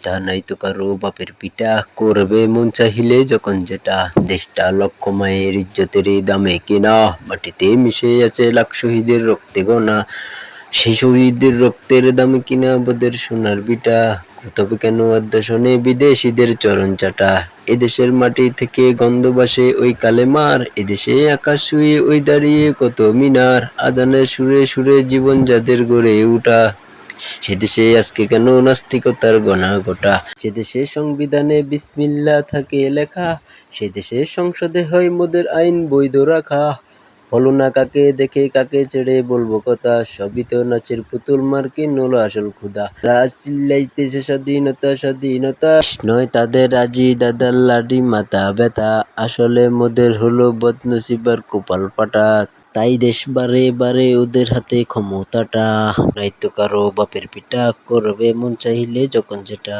যেটা, নাই তো কারো বাপের পিটা, করবে মন চাহিলে যখন যেটা, দেশটা লক্ষ মায়ের ইজ্জতের দামে কেনা, মাটিতে মিশে আছে লাখ শহীদের রক্তে গোনা, সেই শহীদদের রক্তের দামে কিনা বোদের সোনার বিটা, তবে কেন আদ্যাসনে বিদেশিদের চরণ চাটা, এদেশের মাটি থেকে গন্ধ বাসে ওই কালেমার, এদেশে আকাশ ছুঁয়ে ওই দাঁড়িয়ে কত মিনার, আজানের সুরে সুরে জীবন যাদের গড়ে উঠা, সেদেশে আজকে কেন নাস্তিকতার গণা গোটা, সেদেশে সংবিধানে বিসমিল্লাহ থাকে লেখা, সেদেশে সংসদে হয় মোদের আইন বৈধ রাখা, বলো না কাকে দেখে কাকে ছেড়ে বলবো কথা, সবই তো নাচের পুতুল মার্কিন হলো আসল ক্ষুদা, রাজ চিল্লাইতেছে স্বাধীনতা স্বাধীনতা, নয় তাদের আজি দাদার লাডি মাথা ব্যথা, আসলে মোদের হলো বদনসিবার কপাল ফাটা, তাই দেশ বারে বারে ওদের হাতে ক্ষমতাটা, নাই তো কারো বাপের পিটা, করবে মন চাইলে যখন যেটা।